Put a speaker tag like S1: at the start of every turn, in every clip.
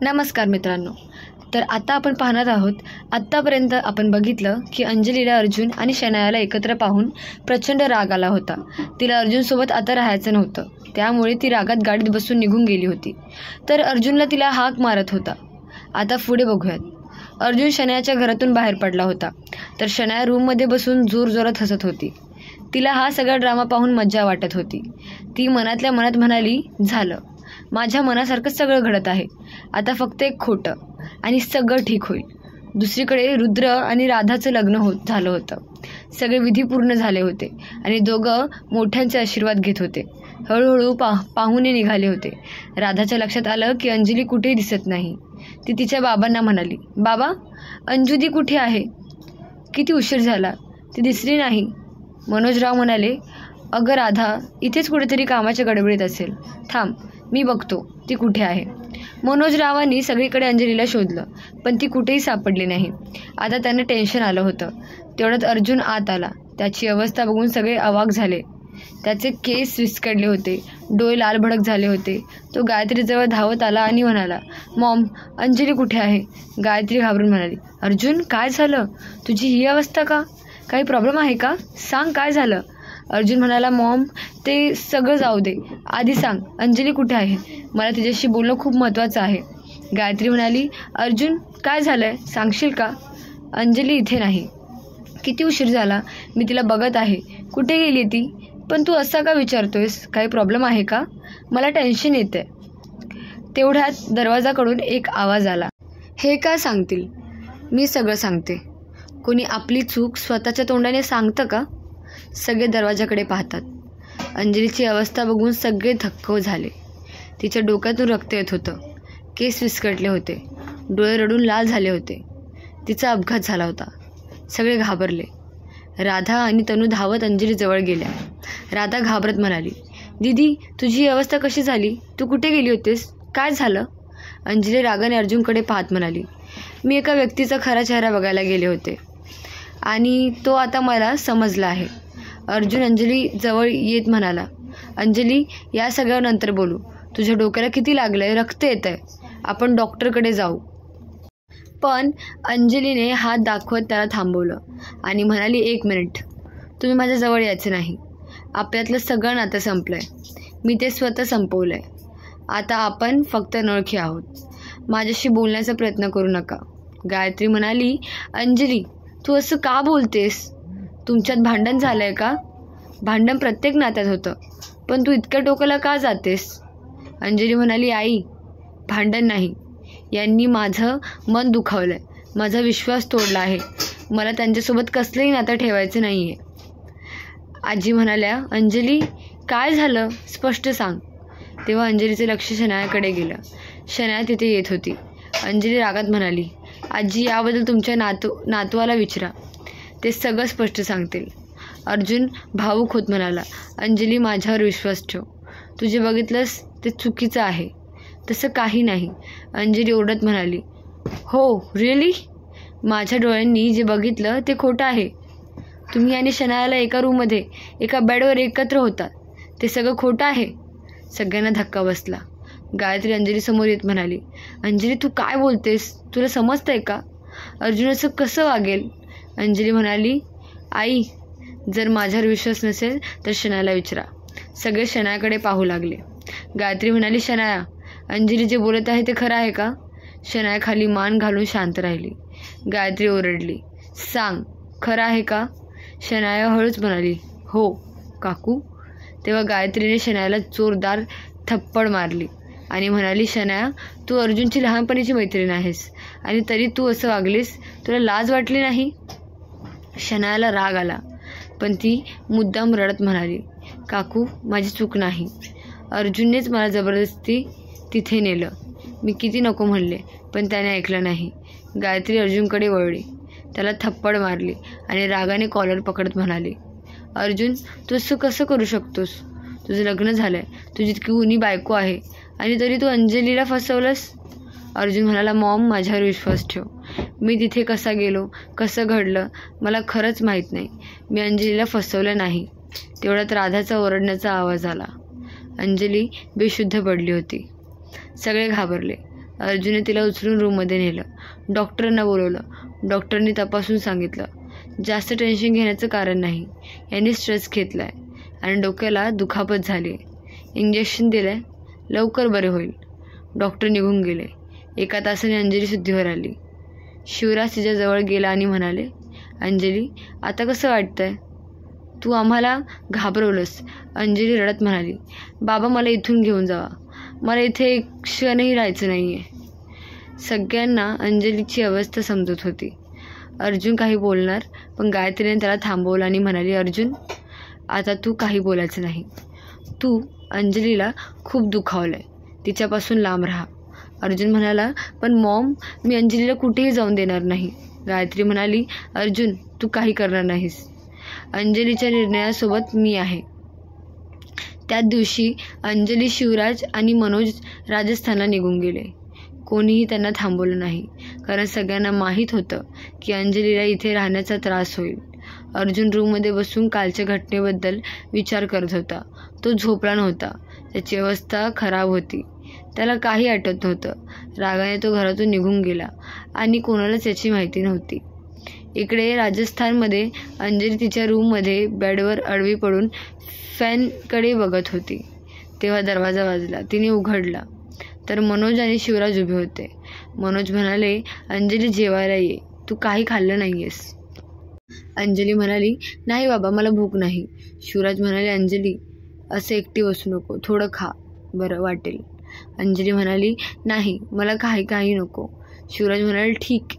S1: नमस्कार मित्रांनो. तर आता आपण पाहणार आहोत. आत्तापर्यंत आपण बघितलं की अंजलीला अर्जुन आणि शनायाला एकत्र पाहून प्रचंड राग आला होता. तिला अर्जुनसोबत आता राहायचं नव्हतं, त्यामुळे ती रागात गाडीत बसून निघून गेली होती. तर अर्जुनला तिला हाक मारत होता. आता पुढे बघूयात. अर्जुन शनायाच्या घरातून बाहेर पडला होता, तर शनाया रूममध्ये बसून जोरजोरात हसत होती. तिला हा सगळा ड्रामा पाहून मज्जा वाटत होती. ती मनातल्या मनात म्हणाली, झालं, माझ्या मनासारखं सगळं घडत आहे. आता फक्त एक खोटं आणि सगळं ठीक होईल. दुसरीकडे रुद्र आणि राधाचं लग्न झालं होतं. सगळे विधी पूर्ण झाले होते आणि दोघं मोठ्यांचे आशीर्वाद घेत होते. हळूहळू पाहुणे निघाले होते. राधाच्या लक्षात आलं की अंजली कुठेही दिसत नाही. ती तिच्या बाबांना म्हणाली, बाबा, अंजुदी कुठे आहे? किती उशीर झाला, ती दिसली नाही. मनोजराव म्हणाले, अगं राधा इथेच कुठेतरी कामाच्या गडबडीत असेल, थांब मी बघतो ती कुठे आहे. मनोजरावांनी सगळीकडे अंजलीला शोधलं, पण ती कुठेही सापडली नाही. आता त्यांना टेन्शन आलं होतं. तेवढ्यात अर्जुन आत आला. त्याची अवस्था बघून सगळे अवाक झाले. त्याचे केस विस्कटले होते, डोळे लालभडक झाले होते. तो गायत्रीजवळ धावत आला आणि म्हणाला, मॉम, अंजली कुठे आहे? गायत्री घाबरून म्हणाली, अर्जुन काय झालं? तुझी ही अवस्था का? काही प्रॉब्लेम आहे का? सांग काय झालं? अर्जुन म्हणाला, मॉम, ते सगळं जाऊ दे, आधी सांग अंजली कुठे आहे? मला तिच्याशी बोलणं खूप महत्त्वाचं आहे. गायत्री म्हणाली, अर्जुन काय झालंय, सांगशील का? अंजली इथे नाही. किती उशीर झाला, मी तिला बघत आहे. कुठे गेली ती? पण तू असा का विचारतोयस? काही प्रॉब्लेम आहे का? मला टेन्शन येते. तेवढ्यात दरवाजाकडून एक आवाज आला. हे का सांगतील? मी सगळं सांगते. कोणी आपली चूक स्वतःच्या तोंडाने सांगतं का? सगळे दरवाजाकडे पाहतात. अंजलीची अवस्था बघून सगळे धक्क झाले. तिच्या डोक्यातून रक्त येत होतं. केस विस्कटले होते. डोळे रडून लाल झाले होते. तिचा अपघात झाला होता. सगळे घाबरले. राधा आणि तनू धावत अंजलीजवळ गेल्या. राधा घाबरत म्हणाली, दीदी, तुझी ही अवस्था कशी झाली? तू कुठे गेली होतीस? काय झालं? अंजली रागाने अर्जुनकडे पाहत म्हणाली, मी एका व्यक्तीचा खरा चेहरा बघायला गेले होते आणि तो आता मला समजला आहे. अर्जुन अंजली जवळ येत म्हणाला, अंजली, या सगळ्यावर नंतर बोलू. तुझ्या डोक्याला किती लागलंय? रक्त येत आहे. आपण डॉक्टरकडे जाऊ. पण अंजलीने हात दाखवत त्याला थांबवलं आणि म्हणाली, एक मिनिट, तुम्ही माझ्या जवळ यायचं नाही. आपल्यातलं सगळं नातं संपलं आहे. मी ते स्वतः संपवलं आहे. आता आपण फक्त अनोळखी आहोत. माझ्याशी बोलण्याचा प्रयत्न करू नका. गायत्री म्हणाली, अंजली, तू असं का बोलतेस? तुमच्यात भांडण झालं आहे का? भांडण प्रत्येक नात्यात होतं, पण तू इतक्या टोकाला का जातेस? अंजली म्हणाली, आई, भांडण नाही. यांनी माझं मन दुखावलं आहे, माझा विश्वास तोडला आहे. मला त्यांच्यासोबत कसलंही नातं ठेवायचं नाही आहे. आजी म्हणाल्या, अंजली, काय झालं? स्पष्ट सांग. तेव्हा अंजलीचं लक्ष शनायाकडे गेलं. शनाया तिथे येत होती. अंजली रागात म्हणाली, आजी, याबद्दल तुमच्या नातवाला विचारा, ते सगळं स्पष्ट सांगतील. अर्जुन भावूक होत म्हणाला, अंजली, माझ्यावर विश्वास ठेव. तू जे बघितलंस ते चुकीचं आहे. तसं काही नाही. अंजली ओरडत म्हणाली, हो, रिअली? माझ्या डोळ्यांनी जे बघितलं ते खोटं आहे. तुम्ही आणि शनायाला एका रूममध्ये एका बेडवर एकत्र होतात, ते सगळं खोटं आहे. सगळ्यांना धक्का बसला. गायत्री अंजलीसमोर येत म्हणाली, अंजली, तू काय बोलतेस? तुला समजतंय का? अर्जुन असं कसं वागेल? अंजली म्हणाली, आई, जर माझ्यावर विश्वास नसेल तर शनायाला विचारा. सगळे शनायाकडे पाहू लागले. गायत्री म्हणाली, शनाया, अंजली जे बोलत आहे ते खरं आहे का? शनाया खाली मान घालून शांत राहिली. गायत्री ओरडली, सांग, खरं आहे का? शनाया हळूच म्हणाली, हो काकू. तेव्हा गायत्रीने शनायाला जोरदार थप्पड मारली आणि म्हणाली, शनाया, तू अर्जुनची लहानपणीची मैत्रीण आहेस आणि तरी तू असं वागलीस. तुला लाज वाटली नाही? शनायाला राग आला, पण ती मुद्दाम रडत म्हणाली, काकू, माझी चूक नाही. अर्जुननेच मला जबरदस्ती तिथे नेलं. मी किती नको म्हणले, पण त्याने ऐकलं नाही. गायत्री अर्जुनकडे वळली, त्याला थप्पड मारली आणि रागाने कॉलर पकडत म्हणाली, अर्जुन, तू असं कसं करू शकतोस? तुझं लग्न झालं आहे, तुझी इतकी गुणी बायको आहे आणि तरी तू अंजलीला फसवलंस. अर्जुन म्हणाला, मॉम, माझ्यावर विश्वास ठेव. मी तिथे कसा गेलो, कसं घडलं, मला खरंच माहीत नाही. मी अंजलीला फसवलं नाही. तेवढ्यात राधाचा ओरडण्याचा आवाज आला. अंजली बेशुद्ध पडली होती. सगळे घाबरले. अर्जुनने तिला उचलून रूममध्ये नेलं. डॉक्टरांना बोलवलं. डॉक्टरनी तपासून सांगितलं, जास्त टेन्शन घेण्याचं कारण नाही, यांनी स्ट्रेस घेतला आहे आणि डोक्याला दुखापत झाली आहे. इंजेक्शन दिलं आहे, लवकर बरे होईल. डॉक्टर निघून गेले. 1 तासाने अंजली शुद्धीवर आली. शिवराज तिच्याजवळ गेला आणि म्हणाले, अंजली, आता कसं वाटतंय? तू आम्हाला घाबरवलंस. अंजली रडत म्हणाली, बाबा मला इथून घेऊन जावा, मला इथे एक क्षणही राहायचं नाही आहे. सगळ्यांना अंजलीची अवस्था समजत होती. अर्जुन काही बोलणार, पण गायत्रीने त्याला थांबवलं आणि म्हणाली, अर्जुन, आता तू काही बोलायचं नाही. तू अंजलीला खूप दुखावलं आहे, तिच्यापासून लांब राहा. अर्जुन म्हणाला, पण मॉम, मी अंजलीला कुठेही जाऊन देणार नाही. गायत्री म्हणाली, अर्जुन, तू काही करणार नाहीस. अंजलीच्या निर्णयासोबत मी आहे. त्याच दिवशी अंजली, शिवराज आणि मनोज राजस्थानला निघून गेले. कोणीही त्यांना थांबवलं नाही, कारण सगळ्यांना माहीत होतं की अंजलीला इथे राहण्याचा त्रास होईल. अर्जुन रूममध्ये बसून कालच्या घटनेबद्दल विचार करत होता. तो झोपला नव्हता. त्याची अवस्था खराब होती. त्याला काही आठवत नव्हतं. रागाने तो घरातून निघून गेला आणि कोणालाच याची माहिती नव्हती. इकडे राजस्थानमध्ये अंजली तिच्या रूममध्ये बेडवर आडवी पडून फॅनकडे बघत होती. तेव्हा दरवाजा वाजला. तिने उघडला तर मनोज आणि शिवराज उभे होते. मनोज म्हणाले, अंजली, जेवायला ये, तू काही खाल्लं नाही आहेस. अंजली म्हणाली, नाही बाबा, मला भूक नाही. शिवराज म्हणाले, अंजली, असं एकटी बसू नको, थोडं खा, बरं वाटेल. अंजली म्हणाली, नाही, मला काही नको. शिवराज म्हणाले, ठीक,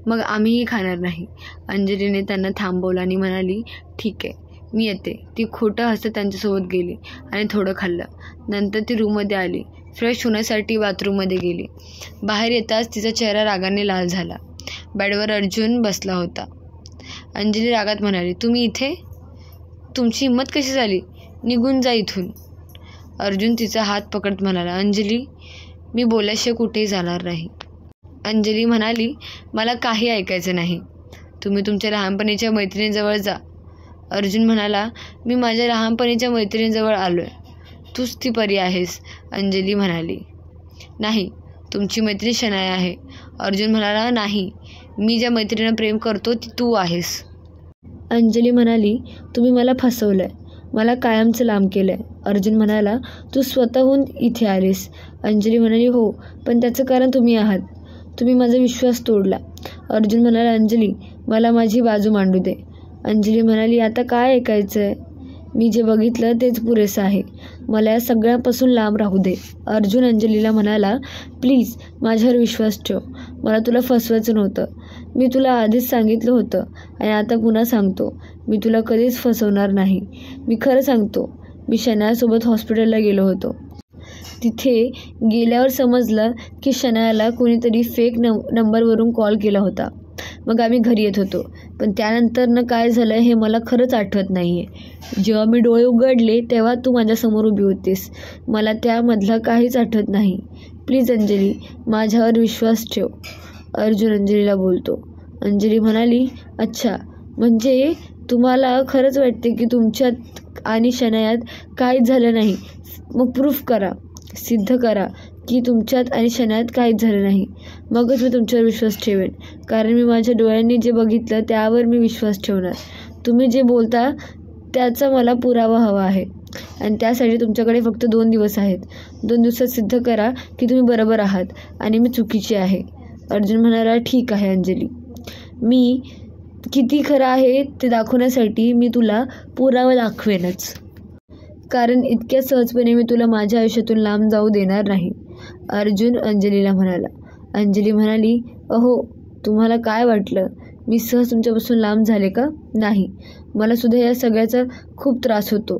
S1: मग आम्हीही खाणार नाही. अंजलीने त्यांना थांबवलं आणि म्हणाली, ठीक आहे, मी येते. ती खोटं हसत त्यांच्यासोबत गेली आणि थोडं खाल्लं. नंतर ती रूममध्ये आली. फ्रेश होण्यासाठी बाथरूममध्ये गेली. बाहेर येताच तिचा चेहरा रागाने लाल झाला. बेडवर अर्जुन बसला होता. अंजली रागात म्हणाली, तुम्ही इथे? तुमची हिंमत कशी झाली? निघून जा इथून. अर्जुन तिचा हात पकडत म्हणाला, अंजली, मी बोलल्याशिवाय कुठेही जाणार नाही. अंजली म्हणाली, मला काही ऐकायचं नाही. तुम्ही तुमच्या लहानपणीच्या मैत्रिणीजवळ जा. अर्जुन म्हणाला, मी माझ्या लहानपणीच्या मैत्रिणीजवळ आलो आहे. तूच ती परी आहेस. अंजली म्हणाली, नाही, तुमची मैत्रीण शनाया आहे. अर्जुन म्हणाला, नाही, मी ज्या मैत्रिणीला प्रेम करतो ती तू आहेस. अंजली म्हणाली, तुम्ही मला फसवलं आहे, मला कायमचं लांब केलं आहे. अर्जुन म्हणाला, तू स्वतःहून इथे आलीस. अंजली म्हणाली, हो, पण त्याचं कारण तुम्ही आहात. तुम्ही माझा विश्वास तोडला. अर्जुन म्हणाला, अंजली, मला माझी बाजू मांडू दे. अंजली म्हणाली, आता काय ऐकायचं आहे? मी जे बघितलं तेच पुरेसं आहे. मला या सगळ्यापासून लांब राहू दे. अर्जुन अंजलीला म्हणाला, प्लीज माझ्यावर विश्वास ठेव. मला तुला फसवायचं नव्हतं. मी तुला आधीच सांगितलं होतं आणि आता पुन्हा सांगतो, मी तुला कधीच फसवणार नाही. मी खरं सांगतो, मी शनायासोबत हॉस्पिटलला गेलो होतो. तिथे गेल्यावर समजलं की शनायाला कोणीतरी फेक नंबरवरून कॉल केला होता. मग आम्ही घरी येत होतो, पण त्यानंतर काय झालं हे मला खरंच आठवत नाही आहे. जेव्हा मी डोळे उघडले तेव्हा तू माझ्यासमोर उभी होतीस. मला त्यामधलं काहीच आठवत नाही. प्लीज अंजली, माझ्यावर विश्वास ठेव. अर्जुन अंजलीला बोलतो. अंजली म्हणाली, अच्छा, म्हणजे तुम्हाला खरंच वाटते की तुमच्यात आणि शनायात काहीच झालं नाही? मग प्रूफ करा, सिद्ध करा की तुमच्यात आणि शनायात काहीच झालं नाही. मगच मी तुमच्यावर विश्वास ठेवेन, कारण मी माझ्या डोळ्यांनी जे बघितलं त्यावर मी विश्वास ठेवणार. तुम्ही जे बोलता त्याचा मला पुरावा हवा आहे आणि त्यासाठी तुमच्याकडे फक्त 2 दिवस आहेत. 2 दिवसात सिद्ध करा की तुम्ही बरोबर आहात आणि मी चुकीची आहे. अर्जुन म्हणाला, ठीक आहे अंजली, मी किती खरं आहे ते दाखवण्यासाठी मी तुला पुरावा दाखवेनच, कारण इतक्या सहजपणे मी तुला माझ्या आयुष्यातून लांब जाऊ देणार नाही. अर्जुन अंजलीला म्हणाला. अंजली म्हणाली, अहो, तुम्हाला काय वाटलं? मी सहज तुमच्यापासून लांब झाले का? नाही, मला सुद्धा या सगळ्याचा खूप त्रास होतो.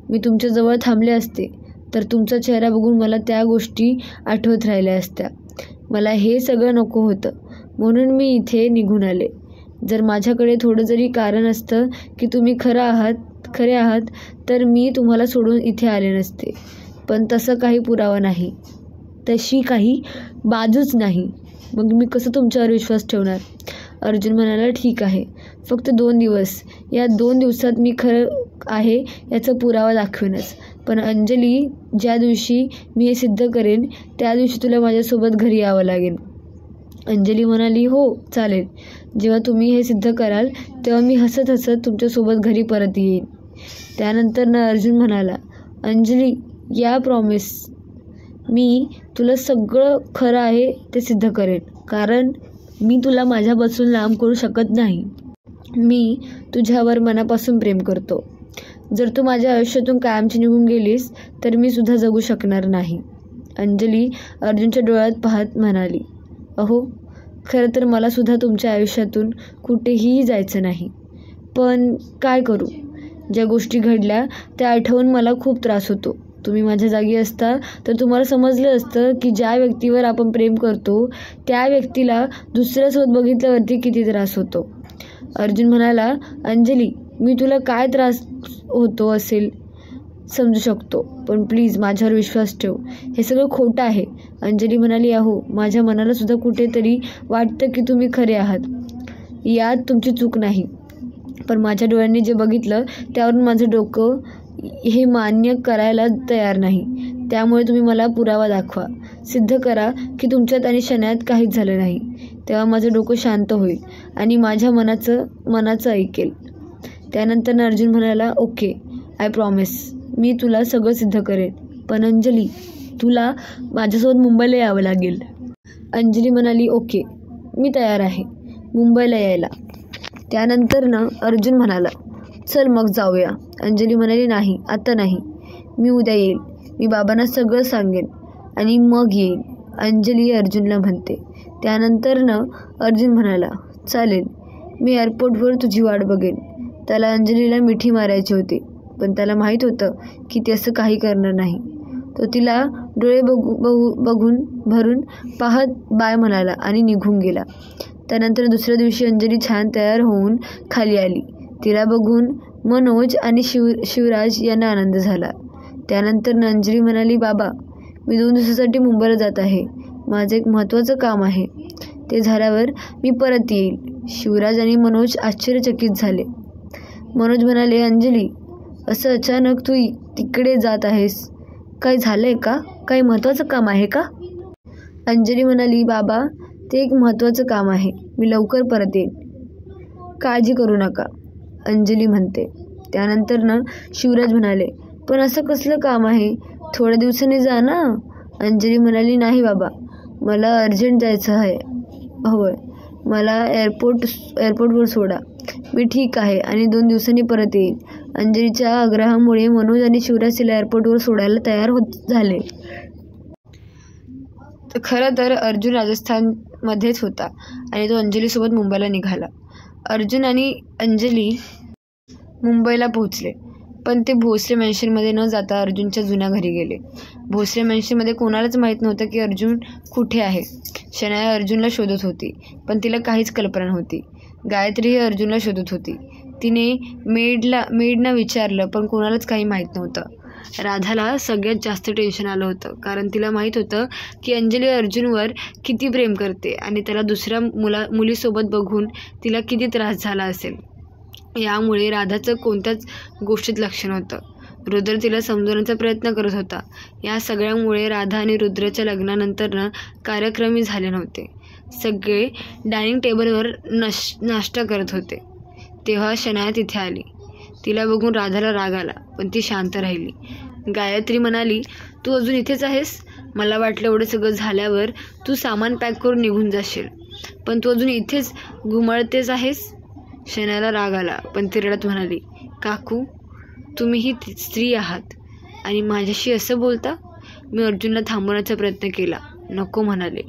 S1: मी तुमच्याजवळ थांबले असते तर तुमचा चेहरा बघून मला त्या गोष्टी आठवत राहिल्या असत्या. मला हे सगळं नको होतं, म्हणून मी इथे निघून आले. जर माझ्याकडे थोडं जरी कारण असतं की तुम्ही खरे आहात तर मी तुम्हाला सोडून इथे आले नसते. पण तसं काही पुरावा नाही, तशी काही बाजूच नाही. मग मी कसं तुमच्यावर विश्वास ठेवणार? अर्जुन म्हणाला, ठीक आहे, फक्त 2 दिवस. या 2 दिवसात मी खरं आहे याचा पुरावा दाखवेनच. पण अंजली, ज्या दिवशी मी हे सिद्ध करेन त्या दिवशी तुला माझ्यासोबत घरी यावं लागेल. अंजली म्हणाली, हो चालेल. जेव्हा तुम्ही हे सिद्ध कराल तेव्हा मी हसत हसत तुमच्यासोबत घरी परत येईन. त्यानंतर अर्जुन म्हणाला, अंजली, या प्रॉमिस. मी तुला सगळं खरं आहे ते सिद्ध करेन, कारण मी तुला माझ्यापासून लांब करू शकत नाही. मी तुझ्यावर मनापासून प्रेम करतो. जर तू माझ्या आयुष्यातून कायमची निघून गेलीस तर मी सुद्धा जगू शकणार नाही. अंजली अर्जुनच्या डोळ्यात पाहत म्हणाली, अहो, खरं तर मला सुद्धा तुमच्या आयुष्यातून कुठेही जायचं नाही. पण काय करू? ज्या गोष्टी घडल्या त्या आठवून मला खूप त्रास होतो. तुम्ही माझ्या जागी असता तर तुम्हाला समजलं असतं की ज्या व्यक्तीवर आपण प्रेम करतो त्या व्यक्तीला दुसऱ्यासोबत बघितल्यावरती किती त्रास होतो. अर्जुन म्हणाला, अंजली, मी तुला काय त्रास होतो असेल समजू शकतो, पण प्लीज माझ्यावर विश्वास ठेव. हे सगळं खोटं आहे. अंजली म्हणाली, अहो, माझ्या मनाला सुद्धा कुठेतरी वाटतं की तुम्ही खरे आहात. यात तुमची चूक नाही. पण माझ्या डोळ्यांनी जे बघितलं त्यावरून माझं डोकं हे मान्य करायला तयार नाही. त्यामुळे तुम्ही मला पुरावा दाखवा. सिद्ध करा की तुमच्यात आणि शनायात काहीच झालं नाही. तेव्हा माझं डोकं शांत होईल आणि माझ्या मनाचं ऐकेल. त्यानंतर अर्जुन म्हणाला, ओके, आय प्रॉमिस. मी तुला सगळं सिद्ध करेन. पण अंजली, तुला माझ्यासोबत मुंबईला यावं लागेल. अंजली म्हणाली, ओके, मी तयार आहे मुंबईला यायला. त्यानंतर अर्जुन म्हणाला, चल मग जाऊया. अंजली म्हणाली, नाही, आता नाही. मी उद्या येईल. मी बाबांना सगळं सांगेन आणि मग येईल. अंजली अर्जुनला म्हणते. त्यानंतर अर्जुन म्हणाला, चालेल, मी एअरपोर्टवर तुझी वाट बघेन. त्याला अंजलीला मिठी मारायची होती, पण त्याला माहीत होतं की ते असं काही करणार नाही. तो तिला डोळे बघून भरून पाहत बाय म्हणाला आणि निघून गेला. त्यानंतर दुसऱ्या दिवशी अंजली छान तयार होऊन खाली आली. तिला बघून मनोज आणि शिवराज यांना आनंद झाला. त्यानंतर अंजली म्हणाली, बाबा, मी 2 दिवसासाठी मुंबईला जात आहे. माझं एक महत्त्वाचं काम आहे. ते झाल्यावर मी परत येईल. शिवराज आणि मनोज आश्चर्यचकित झाले. मनोज म्हणाले, अंजली, असं अचानक तू तिकडे जात आहेस? काही झालं आहे का? काही महत्त्वाचं काम आहे का? अंजली म्हणाली, बाबा, ते एक महत्त्वाचं काम आहे. मी लवकर परत येईन. काळजी करू नका, अंजली म्हणते. त्यानंतर शिवराज म्हणाले, पण असं कसलं काम आहे? थोड्या दिवसांनी जा ना. अंजली म्हणाली, नाही बाबा, मला अर्जंट जायचं आहे. होय, मला एअरपोर्टवर सोडा. मी ठीक आहे आणि 2 दिवसांनी परत येईल. अंजलीच्या आग्रहामुळे मनोज आणि शिवराज तिला एअरपोर्टवर सोडायला तयार झाले. खरं तर अर्जुन राजस्थानमध्येच होता आणि तो अंजलीसोबत मुंबईला निघाला. अर्जुन आणि अंजली मुंबईला पोहोचले, पण ते भोसले मॅन्शनमध्ये न जाता अर्जुनच्या जुन्या घरी गेले. भोसले मॅन्शनमध्ये कोणालाच माहीत नव्हतं की अर्जुन कुठे आहे. शनाया अर्जुनला शोधत होती, पण तिला काहीच कल्पना नव्हती. गायत्रीही अर्जुनला शोधत होती. तिने मेडना विचारलं, पण कोणालाच काही माहीत नव्हतं. राधाला सगळ्यात जास्त टेन्शन आलं होतं, कारण तिला माहीत होतं की अंजली अर्जुनवर किती प्रेम करते आणि त्याला दुसऱ्या मुलीसोबत बघून तिला किती त्रास झाला असेल. यामुळे राधाचं कोणत्याच गोष्टीत लक्ष नव्हतं. रुद्र तिला समजवण्याचा प्रयत्न करत होता. या सगळ्यामुळे राधा आणि रुद्रच्या लग्नानंतर कार्यक्रमही झाले नव्हते. सगळे डायनिंग टेबलवर नाश्ता करत होते. तेव्हा शनाया तिथे आली. तिला बघून राधाला राग आला, पण ती शांत राहिली. गायत्री म्हणाली, तू अजून इथेच आहेस? मला वाटलं एवढं सगळं झाल्यावर तू सामान पॅक करून निघून जाशील, पण तू अजून इथेच घुमळतेच आहेस. शनायाला राग आला, पण ती रडत म्हणाली, काकू, तुम्हीही स्त्री आहात आणि माझ्याशी असं बोलता? मी अर्जुनला थांबवण्याचा प्रयत्न केला. नको म्हणाले,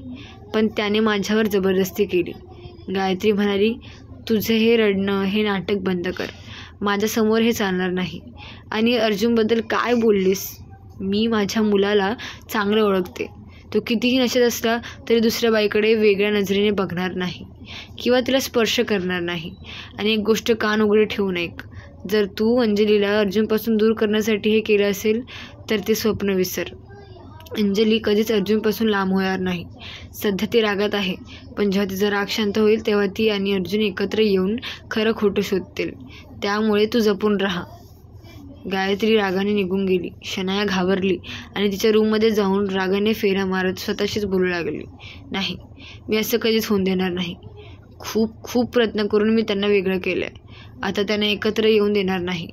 S1: पण त्याने माझ्यावर जबरदस्ती केली. गायत्री म्हणाली, तुझे हे रडणं, हे नाटक बंद कर. माझ्यासमोर हे चालणार नाही. आणि अर्जुनबद्दल काय बोललीस? मी माझ्या मुलाला चांगलं ओळखते. तो कितीही नशेत असला तरी दुसऱ्या बाईकडे वेगळ्या नजरेने बघणार नाही किंवा तिला स्पर्श करणार नाही. आणि एक गोष्ट कान उघडे ठेवून ऐक, जर तू अंजलीला अर्जुनपासून दूर करण्यासाठी हे केलं असेल तर ते स्वप्न विसर. अंजली कधीच अर्जुनपासून लांब होणार नाही. सध्या ती रागात आहे, पण जेव्हा तिचा राग शांत होईल तेव्हा ती आणि अर्जुन एकत्र येऊन खरं खोटं शोधतील. त्यामुळे तू जपून राहा. गायत्री रागाने निघून गेली. शनाया घाबरली आणि तिच्या रूममध्ये जाऊन रागाने फेऱ्या मारत स्वतःशीच बोलू लागली, नाही, मी असं कधीच होऊन देणार नाही. खूप खूप प्रयत्न करून मी त्यांना वेगळं केलं आहे. आता त्यांना एकत्र येऊन देणार नाही.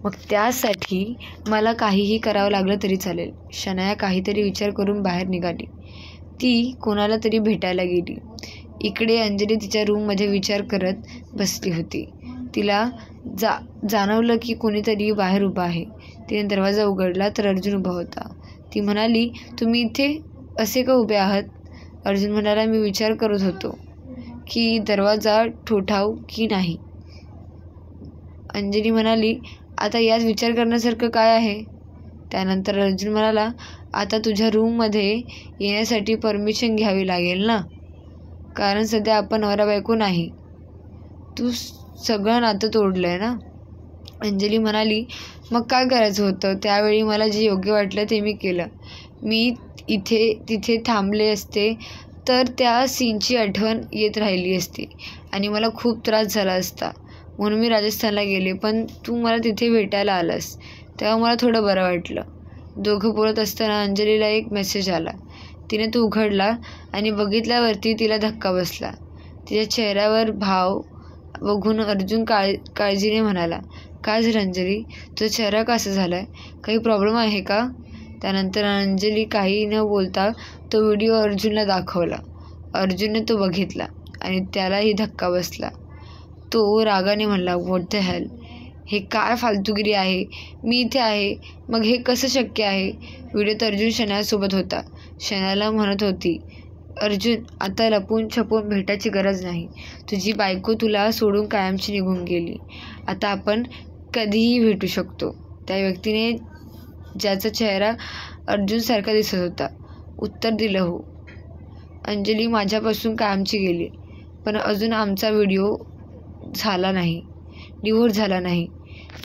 S1: मग त्यासाठी मला काहीही करावं लागलं तरी चालेल. शनाया काहीतरी विचार करून बाहेर निघाली. ती कोणाला तरी भेटायला गेली. इकडे अंजली तिच्या रूममध्ये विचार करत बसली होती. तिला जाणवलं की कोणीतरी बाहेर उभा आहे. तिने दरवाजा उघडला तर अर्जुन उभा होता. ती म्हणाली, तुम्ही इथे असे का उभे आहात? अर्जुन म्हणाला, मी विचार करत होतो की दरवाजा ठोठावू की नाही. अंजली म्हणाली, आता यात विचार करण्यासारखं काय आहे? त्यानंतर अर्जुन म्हणाला, आता तुझ्या रूममध्ये येण्यासाठी परमिशन घ्यावी लागेल ना, कारण सध्या आपण नवरा बायको नाही. तू सगळं नातं तोडलं आहे ना. अंजली म्हणाली, मग काय करायचं होतं? त्यावेळी मला जे योग्य वाटलं ते मी केलं. मी तिथे थांबले असते तर त्या सीनची आठवण येत राहिली असती आणि मला खूप त्रास झाला असता. म्हणून मी राजस्थानला गेले. पण तू मला तिथे भेटायला आलास तेव्हा मला थोडं बरं वाटलं. दोघं बोलत असताना अंजलीला एक मेसेज आला. तिने तो उघडला आणि बघितल्यावरती तिला धक्का बसला. तिच्या चेहऱ्यावर भाव बघून अर्जुन काळजीने म्हणाला, काय झालं अंजली? तुझा चेहरा कसा झाला आहे? काही प्रॉब्लेम आहे का? त्यानंतर अंजली काही न बोलता तो व्हिडिओ अर्जुनला दाखवला. अर्जुनने तो बघितला आणि त्यालाही धक्का बसला. तो रागाने म्हणला, व्हॉट द हेल, हे काय फालतूगिरी आहे? मी इथे आहे, मग हे कसं शक्य आहे? व्हिडिओत अर्जुन शनायासोबत होता. शनायाला म्हणत होती, अर्जुन, आता लपून छपून भेटायची गरज नाही. तुझी बायको तुला सोडून कायमची निघून गेली. आता आपण कधीही भेटू शकतो. त्या व्यक्तीने ज्याचा चेहरा अर्जुनसारखा दिसत होता उत्तर दिलं, हो. अंजली माझ्यापासून कायमची गेली, पण अजून आमचा झाला नाही, डिवोर्स झाला नाही.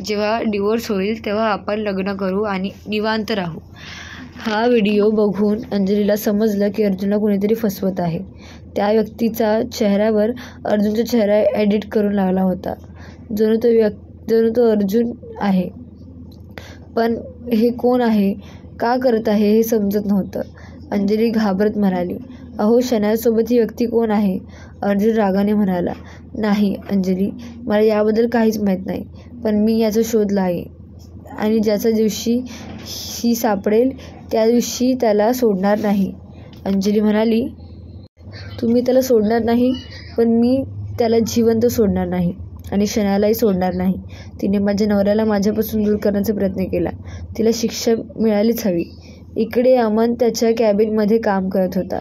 S1: जेव्हा डिवोर्स होईल तेव्हा आपण लग्न करू आणि निवांत राहू. हा व्हिडिओ बघून अंजलीला समजलं की अर्जुनला कोणीतरी फसवत आहे. त्या व्यक्तीचा चेहऱ्यावर अर्जुनचा चेहरा एडिट करून लावला होता. जणू तो अर्जुन आहे. पण हे कोण आहे, का करत आहे हे समजत नव्हतं. अंजली घाबरत म्हणाली, अहो शनायासोबत ही व्यक्ती कोण आहे? अर्जुन रागाने म्हणाला, नाही अंजली, मला याबद्दल काहीच माहीत नाही, पण मी याचा शोध आहे आणि ज्याच्या दिवशी ही सापडेल त्या दिवशी त्याला सोडणार नाही. अंजली म्हणाली, तुम्ही त्याला सोडणार नाही, पण मी त्याला जिवंत सोडणार नाही आणि शनायालाही सोडणार नाही. तिने माझ्या नवऱ्याला माझ्यापासून दूर करण्याचा प्रयत्न केला. तिला शिक्षा मिळालीच हवी. इकडे अमन त्याच्या कॅबिनमध्ये काम करत होता.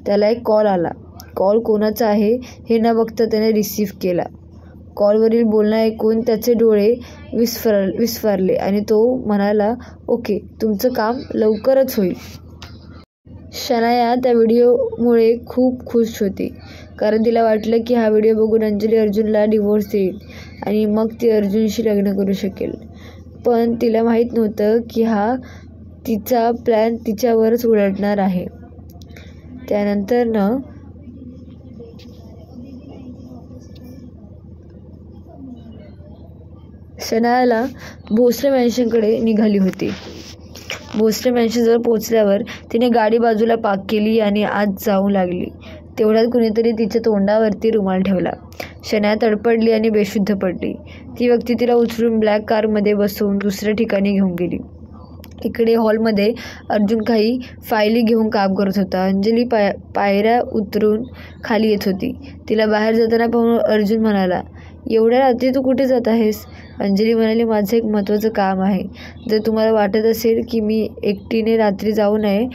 S1: त्याला एक कॉल आला. कॉल कोणाचा आहे हे न बघता त्याने रिसीव्ह केला. कॉलवरील बोलणं ऐकून त्याचे डोळे विस्फारले आणि तो म्हणाला, ओके, तुमचं काम लवकरच होईल. शनाया त्या व्हिडिओमुळे खूप खुश होती, कारण तिला वाटलं की हा व्हिडिओ बघून अंजली अर्जुनला डिवोर्स देईल आणि मग ती अर्जुनशी लग्न करू शकेल. पण तिला माहीत नव्हतं की हा तिचा प्लॅन तिच्यावरच उलटणार आहे. त्यानंतर शनायाला भोसले मॅन्शनकडे निघाली होती. भोसले मॅन्शनजवळ पोचल्यावर तिने गाडी बाजूला पार्क केली आणि आत जाऊ लागली. तेवढ्यात कुणीतरी तिच्या तोंडावरती रुमाल ठेवला. शनाया तडपडली आणि बेशुद्ध पडली. ती व्यक्ती तिला उचलून ब्लॅक कारमध्ये बसवून दुसऱ्या ठिकाणी घेऊन गेली. इकडे हॉलमध्ये अर्जुन काही फायली घेऊन काम करत होता. अंजली पायऱ्या उतरून खाली येत होती. तिला बाहेर जाताना पाहून अर्जुन म्हणाला, एवढ्या रात्री तू कुठे जात आहेस? अंजली म्हणाली, माझं एक महत्त्वाचं काम आहे. जर तुम्हाला वाटत असेल की मी एकटीने रात्री जाऊ नये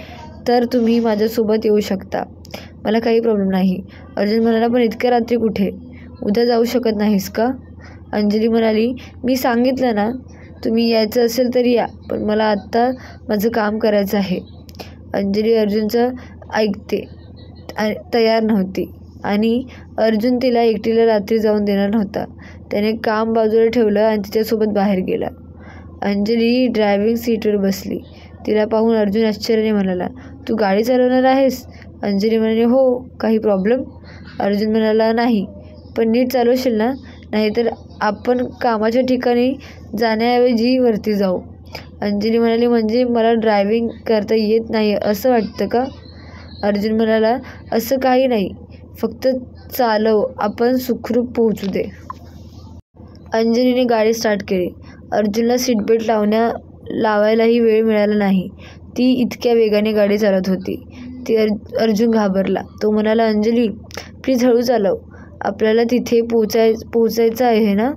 S1: तर तुम्ही माझ्यासोबत येऊ शकता. मला काही प्रॉब्लेम नाही. अर्जुन म्हणाला, पण इतक्या रात्री कुठे? उद्या जाऊ शकत नाहीस का? अंजली म्हणाली, मी सांगितलं ना, तुम्ही यायचं असेल तर या, पण मला आत्ता माझं काम करायचं आहे. अंजली अर्जुनचं ऐकते तयार नव्हती आणि अर्जुन तिला एकटीला रात्री जाऊन देणार नव्हता. त्याने काम बाजूला ठेवलं आणि तिच्यासोबत बाहेर गेला. अंजली ड्रायव्हिंग सीटवर बसली. तिला पाहून अर्जुन आश्चर्याने म्हणाला, तू गाडी चालवणार आहेस? अंजली म्हणाली, हो. काही प्रॉब्लेम? अर्जुन म्हणाला, नाही, पण नीट चालवशील ना? नाहीतर आपण कामाच्या ठिकाणी जाण्याऐवजी वरती जाऊ. अंजली म्हणाली, म्हणजे मला ड्रायव्हिंग करता येत नाही असं वाटतं का? अर्जुन म्हणाला, असं काही नाही, फक्त चालव, आपण सुखरूप पोहोचू दे. अंजलीने गाडी स्टार्ट केली. अर्जुनला सीटबेल्ट लावायलाही वेळ मिळाला नाही. ती इतक्या वेगाने गाडी चालवत होती. अर्जुन घाबरला. तो म्हणाला, अंजली प्लीज हळू चालव, आपल्याला तिथे पोचायचं आहे ना,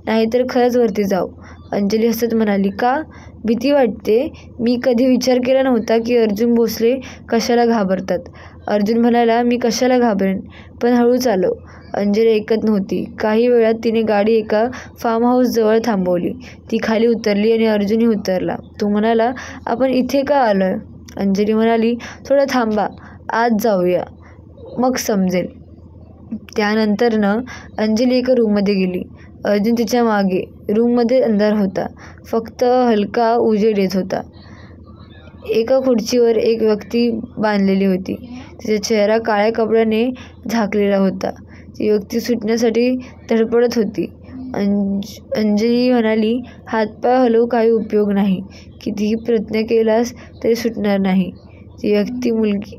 S1: नाहीतर खरंच वरती जाऊ. अंजली हसत म्हणाली, का भीती वाटते? मी कधी विचार केला नव्हता की अर्जुन भोसले कशाला घाबरतात. अर्जुन म्हणाला, मी कशाला घाबरेन, पण हळू चालव. अंजली ऐकत नव्हती. काही वेळात तिने गाडी एका फार्म हाऊसजवळ थांबवली. ती खाली उतरली आणि अर्जुनही उतरला. तो म्हणाला, आपण इथे का आलोय? अंजली म्हणाली, थोडं थांबा, आज जाऊया, मग समजेल. त्यानंतरनं अंजली एका रूममध्ये गेली. अर्जुन तिच्या मागे. रूममध्ये अंधार होता, फक्त हलका उजेड येत होता. एका खुर्चीवर एक व्यक्ती बांधलेली होती. तिचा चेहरा काळ्या कपड्याने झाकलेला होता. ती व्यक्ती सुटण्यासाठी धडपडत होती. अंजली म्हणाली, हातपाय हलवू काही उपयोग नाही, कितीही प्रयत्न केलास तरी सुटणार नाही. ती व्यक्ती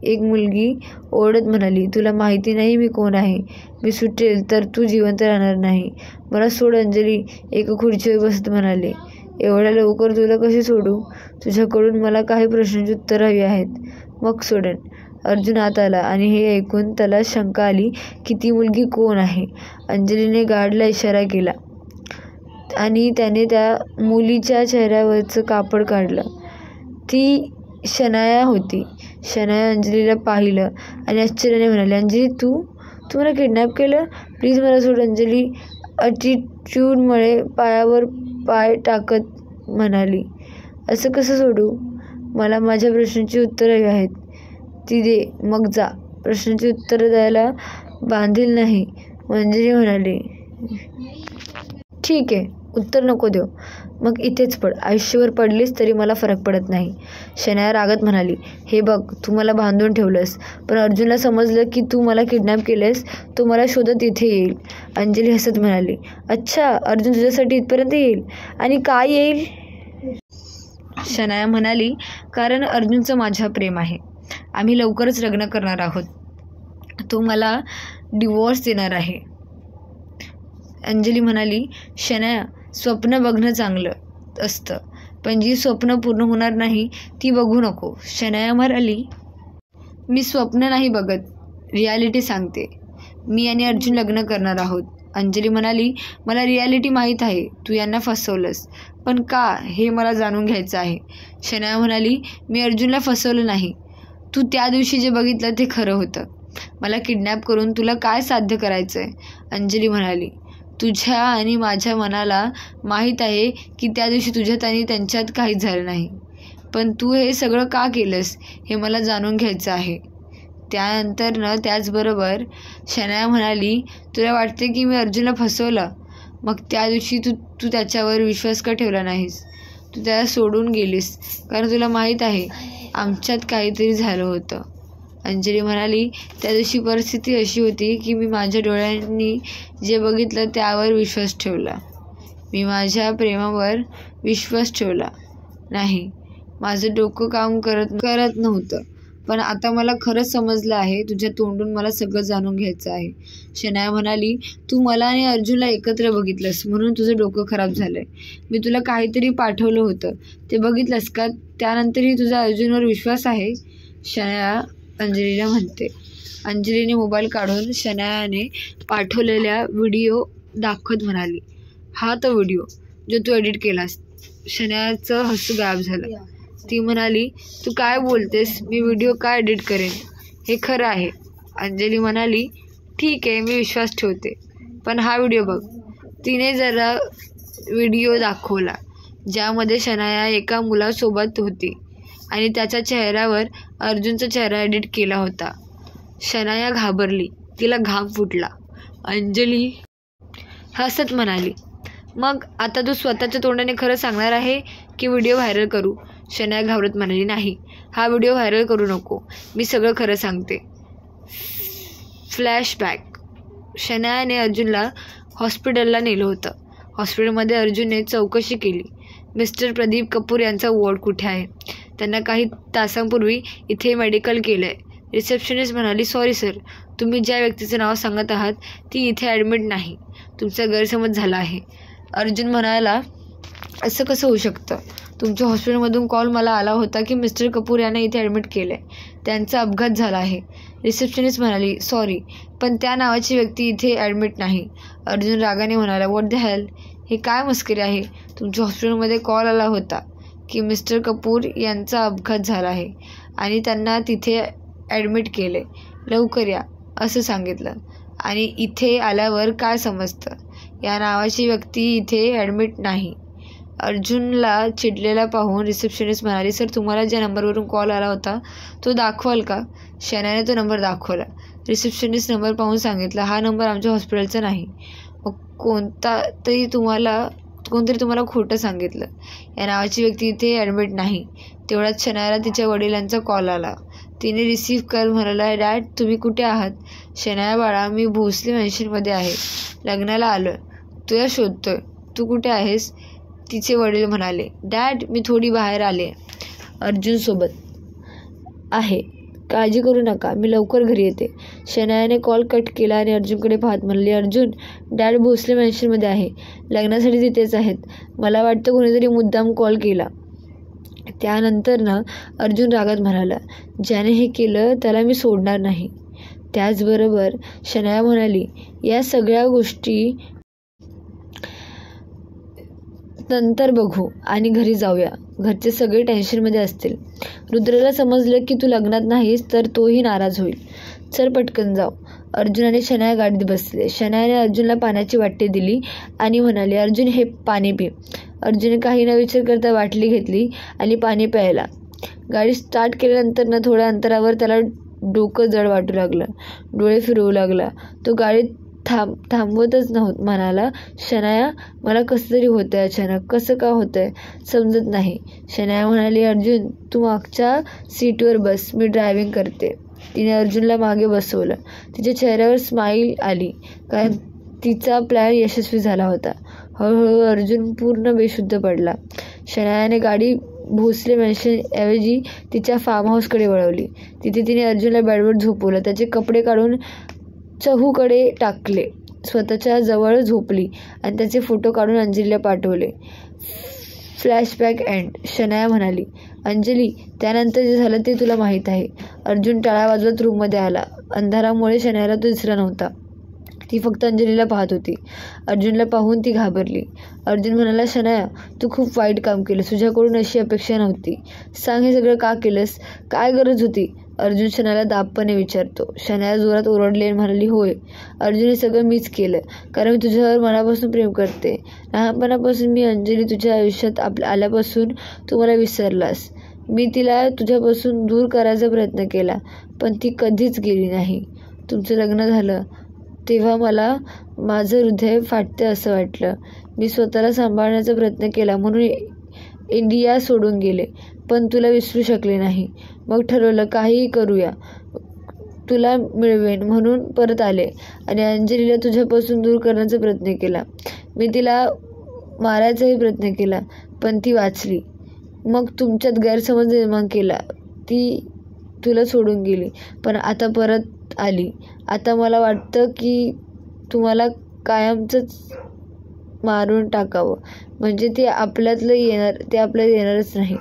S1: एक मुलगी ओरडत म्हणाली, तुला माहिती नाही मी कोण आहे? मी सुटेल तर तू जिवंत राहणार नाही. मला सोड. अंजली एका खुर्चीवर बसत म्हणाले, एवढ्या लवकर तुला कशी सोडू? तुझ्याकडून मला काही प्रश्नांची उत्तरं हवी आहेत, मग सोडेन. अर्जुन आत आला आणि हे ऐकून त्याला शंका आली की ती मुलगी कोण आहे. अंजलीने गार्डला इशारा केला आणि त्याने त्या मुलीच्या चेहऱ्यावरचं कापड काढलं. ती शनाया होती. शनाया अंजलीला पाहिलं आणि आश्चर्याने म्हणाली, अंजली तू मला किडनॅप केलं? प्लीज मला सोड. अंजली ॲटिट्यूडमुळे पायावर पाय टाकत म्हणाली, असं कसं सोडू? मला माझ्या प्रश्नांची उत्तरं हवी आहेत, ती दे, मग जा. प्रश्नांची उत्तरं द्यायला बांधील नाही. अंजली म्हणाली, ठीक आहे, उत्तर नको देऊ, मग इथेच पड. आयुष्यभर पडलीस तरी मला फरक पडत नाही. शनाया रागात म्हणाली, हे बघ, तू मला बांधून ठेवलंस, पण अर्जुनला समजलं की तू मला किडनॅप केलेस, तो मला शोधत इथे येईल. अंजली हसत म्हणाली, अच्छा, अर्जुन तुझ्यासाठी इथपर्यंत येईल? आणि काय येईल? शनाया म्हणाली, कारण अर्जुनचं माझ्यावर प्रेम आहे. आम्ही लवकरच लग्न करणार आहोत. तो मला डिवोर्स देणार आहे. अंजली म्हणाली, शनाया, स्वप्न बघणं चांगलं असतं, पण जी स्वप्न पूर्ण होणार नाही ती बघू नको. शनाया म्हणाली, मी स्वप्न नाही बघत, रियालिटी सांगते. मी आणि अर्जुन लग्न करणार आहोत. अंजली म्हणाली, मला रियालिटी माहीत आहे, तू यांना फसवलंस, पण का हे मला जाणून घ्यायचं आहे. शनाया म्हणाली, मी अर्जुनला फसवलं नाही. तू त्या दिवशी जे बघितलं ते खरं होतं. मला किडनॅप करून तुला काय साध्य करायचं आहे? अंजली म्हणाली, तुझ्या आणि माझ्या मनाला माहीत आहे की त्या दिवशी तुझ्यात आणि त्यांच्यात काहीच झालं नाही, पण तू हे सगळं का केलंस हे मला जाणून घ्यायचं आहे. त्यानंतरनं त्याचबरोबर शनाया म्हणाली, तुला वाटते की मी अर्जुनला फसवलं? मग त्या दिवशी तू त्याच्यावर विश्वास का ठेवला नाहीस? तू त्याला सोडून गेलीस कारण तुला माहीत आहे आमच्यात काहीतरी झालं होतं. अंजली म्हणाली, त्या दिवशी परिस्थिती अशी होती की मी माझ्या डोळ्यांनी जे बघितलं त्यावर विश्वास ठेवला. मी माझ्या प्रेमावर विश्वास ठेवला नाही. माझं डोकं काम करत नव्हतं. पण आता मला खरंच समजलं आहे. तुझ्या तोंडून मला सगळं जाणून घ्यायचं आहे. शनाया म्हणाली, तू मला आणि अर्जुनला एकत्र बघितलंस म्हणून तुझं डोकं खराब झालंय. मी तुला काहीतरी पाठवलं होतं, ते बघितलंस का? त्यानंतरही तुझा अर्जुनवर विश्वास आहे? शनाया अंजलीला म्हणते. अंजलीने मोबाईल काढून शनायाने पाठवलेल्या व्हिडिओ दाखवत म्हणाली, हा तो व्हिडिओ जो तू एडिट केलास. शनायाचं हसू गायब झालं. ती म्हणाली, तू काय बोलतेस? मी व्हिडिओ काय एडिट करेन? हे खरं आहे. अंजली म्हणाली, ठीक आहे, मी विश्वास ठेवते, पण हा व्हिडिओ बघ. तिने जरा व्हिडिओ दाखवला ज्यामध्ये शनाया एका मुलासोबत होती आणि त्याच्या चेहऱ्यावर अर्जुनचा चेहरा एडिट केला होता. शनाया घाबरली, तिला घाम फुटला. अंजली हसत म्हणाली, मग आता तू स्वतःच्या तोंडाने खरं सांगणार आहे की व्हिडिओ व्हायरल करू? शनाया घाबरत म्हणाली, नाही, हा व्हिडिओ व्हायरल करू नको, मी सगळं खरं सांगते. फ्लॅशबॅक. शनायाने अर्जुनला हॉस्पिटलला नेलं होतं. हॉस्पिटलमध्ये अर्जुनने चौकशी केली. मिस्टर प्रदीप कपूर यांचा वॉर्ड कुठे आहे? त्यांना काही तासांपूर्वी इथे मेडिकल केलं आहे. रिसेप्शनिस्ट म्हणाली, सॉरी सर, तुम्ही ज्या व्यक्तीचं नाव सांगत आहात ती इथे ॲडमिट नाही. तुमचा गैरसमज झाला आहे. अर्जुन म्हणाला, असं कसं होऊ शकतं? तुमच्या हॉस्पिटलमधून कॉल मला आला होता की मिस्टर कपूर यांना इथे ॲडमिट केलं आहे. त्यांचा अपघात झाला आहे. रिसेप्शनिस्ट म्हणाली, सॉरी, पण त्या नावाची व्यक्ती इथे ॲडमिट नाही. अर्जुन रागाने म्हणाला, व्हॉट द हेल, हे काय मस्करी आहे? तुमच्या हॉस्पिटलमध्ये कॉल आला होता की मिस्टर कपूर यांचा अपघात झाला आहे आणि त्यांना तिथे ॲडमिट केले. लवकर या असं सांगितलं. आणि इथे आल्यावर काय समजतं? या नावाची व्यक्ती इथे ॲडमिट नाही. अर्जुनला चिडलेला पाहून रिसेप्शनिस्ट म्हणाली, सर, तुम्हाला ज्या नंबरवरून कॉल आला होता तो दाखवाल का? शनायाने तो नंबर दाखवला. रिसेप्शनिस्ट नंबर पाहून सांगितलं, हा नंबर आमच्या हॉस्पिटलचा नाही. मग कोणतरी तुम्हाला खोटं सांगितलं. या नावाची व्यक्ती इथे ॲडमिट नाही. तेवढ्यात शनायाला तिच्या वडिलांचा कॉल आला. तिने रिसीव्ह कर म्हणाला, डॅड, तुम्ही कुठे आहात? शनाया, बाळा, मी भोसले मॅन्शनमध्ये आहे. लग्नाला आलो. तुला शोधतोय. तू कुठे आहेस? तिचे वडील म्हणाले, डॅड, मी थोडी बाहेर आले. अर्जुनसोबत आहे. काळजी करू नका, मी लवकर घरी येते. शनायाने कॉल कट केला आणि अर्जुनकडे पाहत म्हणाली, अर्जुन, डॅड भोसले मॅन्शनमध्ये आहे. लग्नासाठी तिथेच आहेत. मला वाटतं कोणीतरी मुद्दाम कॉल केला. त्यानंतर अर्जुन रागात म्हणाला, ज्याने हे केलं त्याला मी सोडणार नाही. त्याचबरोबर शनाया म्हणाली, या सगळ्या गोष्टी नंतर बघू आणि घरी जाऊया. घरचे सगळे टेन्शनमध्ये असतील. रुद्रला समजलं की तू लग्नात नाहीस तर तोही नाराज होईल. चल पटकन जाऊ. अर्जुन आणि शनाया गाडीत बसले. शनायाने अर्जुनला पाण्याची वाटी दिली आणि म्हणाली, अर्जुन, हे पाणी पी. अर्जुनने काही न विचार करता बाटली घेतली आणि पाणी प्यायला. गाडी स्टार्ट केल्यानंतर थोड्या अंतरावर त्याला डोकं जड वाटू लागलं. डोळे फिरवू लागला. तो गाडीत थांबवतच म्हणाला, शनाया, मला कसं तरी होतंय अचानक. कसं का होतंय समजत नाही. शनाया म्हणाली, अर्जुन, तू मागच्या सीटवर बस, मी ड्रायव्हिंग करते. तिने अर्जुनला मागे बसवलं. तिच्या चेहऱ्यावर स्माईल आली, कारण तिचा प्लॅन यशस्वी झाला होता. हळूहळू अर्जुन पूर्ण बेशुद्ध पडला. शनायाने गाडी भोसले मॅन्शनऐवजी तिच्या फार्म हाऊसकडे वळवली. तिथे तिने अर्जुनला बेडवर झोपवलं. त्याचे कपडे काढून चहूकडे टाकले. स्वतःच्या जवळ झोपली आणि त्याचे फोटो काढून अंजलीला पाठवले. Flashback end. शनाया म्हणाली, अंजली, त्यानंतर जे झालं ते तुला माहीत आहे. अर्जुन टाळा वाजवत रूममध्ये आला. अंधारामुळे शनायाला तो दिसला नव्हता. ती फक्त अंजलीला पाहत होती. अर्जुनला पाहून ती घाबरली. अर्जुन म्हणाला, शनाया, तू खूप वाईट काम केलंस. तुझ्याकडून अशी अपेक्षा नव्हती. सांग, हे सगळं का केलंस? काय गरज होती? अर्जुन शनायाला दाबपणे विचारतो. शनाया जोरात ओरडली आणि म्हणाली, होय अर्जुन, हे सगळं मीच केलं, कारण मी तुझ्यावर मनापासून प्रेम करते. लहानपणापासून मी अंजली तुझ्या आयुष्यात आल्यापासून तू मला विसरलास. मी तिला तुझ्यापासून दूर करायचा प्रयत्न केला, पण ती कधीच गेली नाही. तुमचं लग्न झालं तेव्हा मला माझं हृदय फाटते असं वाटलं. मी स्वतःला सांभाळण्याचा प्रयत्न केला म्हणून इंडिया सोडून गेले, पण तुला विसरू शकले नाही. मग ठरवलं काहीही करूया, तुला मिळवेन म्हणून परत आले आणि अंजलीला तुझ्यापासून दूर करण्याचा प्रयत्न केला. मी तिला मारायचाही प्रयत्न केला, पण ती वाचली. मग तुमच्यात गैरसमज निर्माण केला. ती तुला सोडून गेली, पण आता परत आली. आता मला वाटतं की तुम्हाला कायमचंच मारून टाकावं, म्हणजे ते आपल्यात येणारच नाही.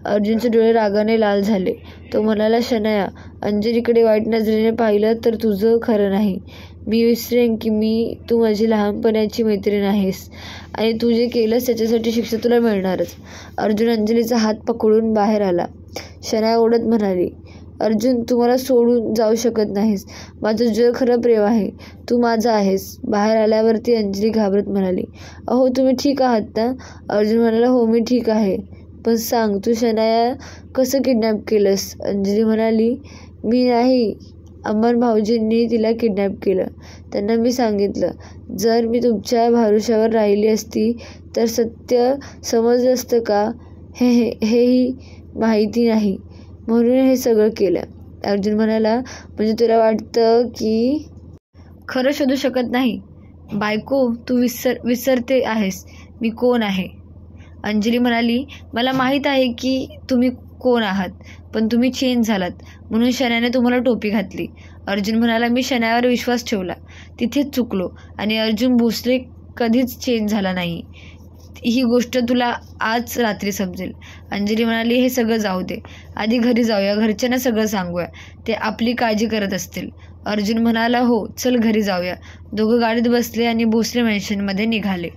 S1: अर्जुनचे डोळे रागाने लाल झाले. तो म्हणाला, शनाया, अंजलीकडे वाईट नजरेने पाहिलं तर तुझं खरं नाही. मी विसरेन की तू माझी लहानपणाची मैत्रीण आहेस आणि तू जे केलंस त्याच्यासाठी शिक्षा तुला मिळणारच. अर्जुन अंजलीचा हात पकडून बाहेर आला. शनाया ओढत म्हणाली, अर्जुन, तू मला सोडून जाऊ शकत नाहीस. माझं तुझं खरं प्रेम आहे. तू माझा आहेस. बाहेर आल्यावरती अंजली घाबरत म्हणाली, अहो, तुम्ही ठीक आहात ना? अर्जुन म्हणाला, हो, मी ठीक आहे. पण सांग, तू शनाया कसं किडनॅप केलंस? अंजली म्हणाली, मी नाही, अमर भाऊजींनी तिला किडनॅप केलं. त्यांना मी सांगितलं, जर मी तुमच्या भरोशावर राहिली असती तर सत्य समजलं असतं का? हेही माहिती नाही, म्हणून हे सगळं केलं. अर्जुन म्हणाला, म्हणजे तुला वाटतं की खरं शोधू शकत नाही? बायको, तू विसरते आहेस मी कोण आहे. अंजली म्हणाली, मला माहीत आहे की तुम्ही कोण आहात, पण तुम्ही चेंज झालात म्हणून शनायाने तुम्हाला टोपी घातली. अर्जुन म्हणाला, मी शनायावर विश्वास ठेवला, तिथेच चुकलो आणि अर्जुन भोसले कधीच चेंज झाला नाही. ही गोष्ट तुला आज रात्री समजेल. अंजली म्हणाली, हे सगळं जाऊ दे, आधी घरी जाऊया, घरच्यांना सगळं सांगूया, ते आपली काळजी करत असतील. अर्जुन म्हणाला, हो चल घरी जाऊया. दोघं गाडीत बसले आणि भोसले मॅन्शनमध्ये निघाले.